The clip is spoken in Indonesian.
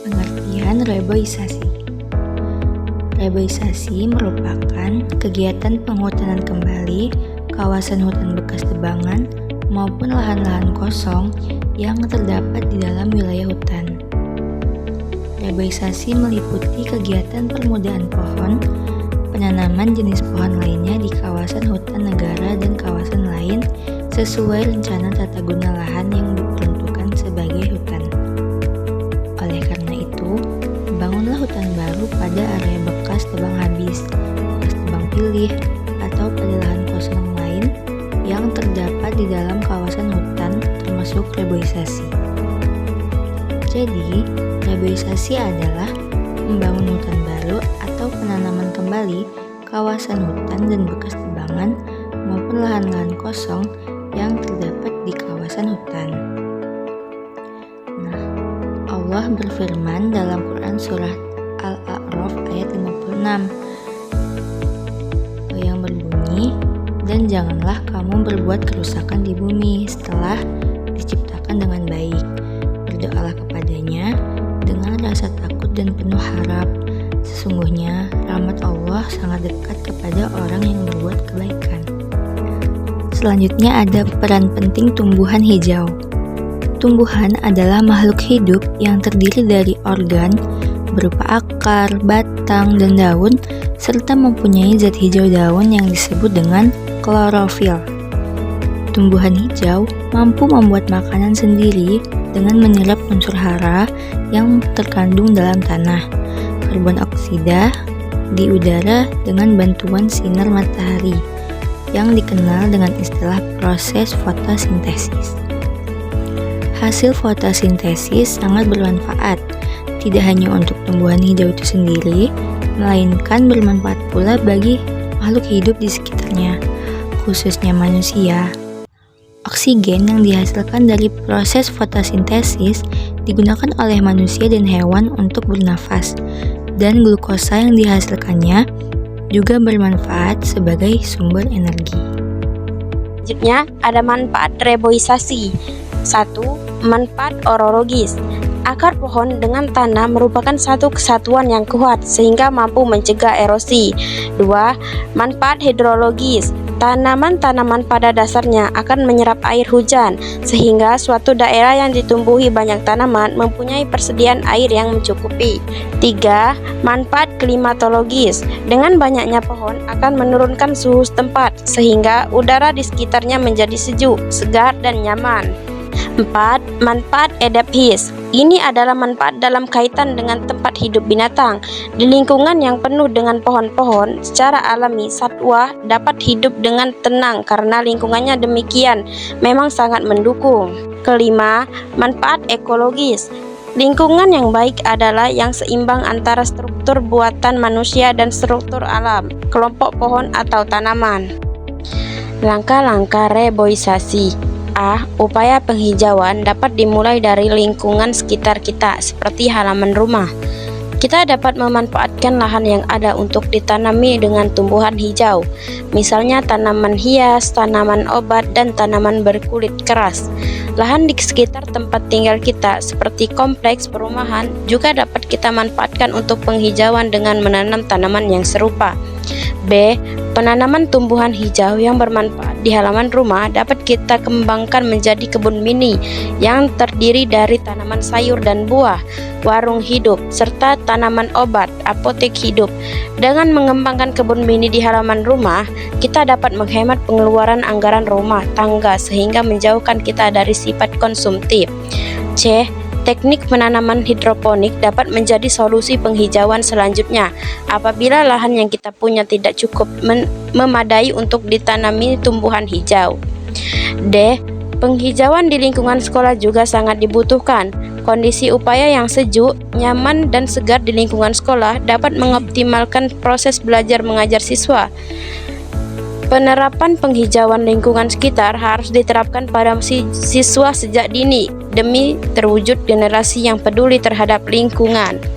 Pengertian reboisasi. Reboisasi merupakan kegiatan penghutanan kembali kawasan hutan bekas tebangan maupun lahan-lahan kosong yang terdapat di dalam wilayah hutan. Reboisasi meliputi kegiatan permudaan pohon, penanaman jenis pohon lainnya di kawasan hutan negara dan kawasan lain sesuai rencana tata guna lahan yang diperuntukkan sebagai hutan. Oleh karena itu, bangunlah hutan baru pada area bekas tebang habis, bekas tebang pilih, atau pada lahan kosong lain yang terdapat di dalam kawasan hutan termasuk reboisasi. Jadi, reboisasi adalah membangun hutan baru atau penanaman kembali kawasan hutan dan bekas tebangan maupun lahan-lahan kosong yang terdapat di kawasan hutan. Allah berfirman dalam Quran Surah Al-A'raf ayat 56 yang berbunyi, "Dan janganlah kamu berbuat kerusakan di bumi setelah diciptakan dengan baik. Berdoalah kepadanya dengan rasa takut dan penuh harap. Sesungguhnya rahmat Allah sangat dekat kepada orang yang berbuat kebaikan." Selanjutnya ada peran penting tumbuhan hijau. Tumbuhan adalah makhluk hidup yang terdiri dari organ berupa akar, batang, dan daun, serta mempunyai zat hijau daun yang disebut dengan klorofil. Tumbuhan hijau mampu membuat makanan sendiri dengan menyerap unsur hara yang terkandung dalam tanah, karbon oksida di udara dengan bantuan sinar matahari, yang dikenal dengan istilah proses fotosintesis. Hasil fotosintesis sangat bermanfaat, tidak hanya untuk tumbuhan hijau itu sendiri, melainkan bermanfaat pula bagi makhluk hidup di sekitarnya, khususnya manusia. Oksigen yang dihasilkan dari proses fotosintesis digunakan oleh manusia dan hewan untuk bernafas, dan glukosa yang dihasilkannya juga bermanfaat sebagai sumber energi. Selanjutnya ada manfaat reboisasi. 1. Manfaat orologis. Akar pohon dengan tanah merupakan satu kesatuan yang kuat sehingga mampu mencegah erosi. 2. Manfaat hidrologis. Tanaman-tanaman pada dasarnya akan menyerap air hujan, sehingga suatu daerah yang ditumbuhi banyak tanaman mempunyai persediaan air yang mencukupi. 3. Manfaat klimatologis. Dengan banyaknya pohon akan menurunkan suhu setempat, sehingga udara di sekitarnya menjadi sejuk, segar, dan nyaman. 4. Manfaat edapis. Ini adalah manfaat dalam kaitan dengan tempat hidup binatang. Di lingkungan yang penuh dengan pohon-pohon, secara alami satwa dapat hidup dengan tenang karena lingkungannya demikian memang sangat mendukung. 5. Manfaat ekologis. Lingkungan yang baik adalah yang seimbang antara struktur buatan manusia dan struktur alam, kelompok pohon atau tanaman. Langkah-langkah reboisasi. A. Upaya penghijauan dapat dimulai dari lingkungan sekitar kita, seperti halaman rumah. Kita dapat memanfaatkan lahan yang ada untuk ditanami dengan tumbuhan hijau, misalnya tanaman hias, tanaman obat, dan tanaman berkulit keras. Lahan di sekitar tempat tinggal kita, seperti kompleks perumahan, juga dapat kita manfaatkan untuk penghijauan dengan menanam tanaman yang serupa. B. Penanaman tumbuhan hijau yang bermanfaat di halaman rumah dapat kita kembangkan menjadi kebun mini yang terdiri dari tanaman sayur dan buah, warung hidup, serta tanaman obat, apotek hidup. Dengan mengembangkan kebun mini di halaman rumah, kita dapat menghemat pengeluaran anggaran rumah tangga sehingga menjauhkan kita dari sifat konsumtif. C. Teknik penanaman hidroponik dapat menjadi solusi penghijauan selanjutnya apabila lahan yang kita punya tidak cukup memadai untuk ditanami tumbuhan hijau. D. Penghijauan di lingkungan sekolah juga sangat dibutuhkan. Kondisi upaya yang sejuk, nyaman, dan segar di lingkungan sekolah dapat mengoptimalkan proses belajar mengajar siswa. Penerapan penghijauan lingkungan sekitar harus diterapkan pada siswa sejak dini demi terwujud generasi yang peduli terhadap lingkungan.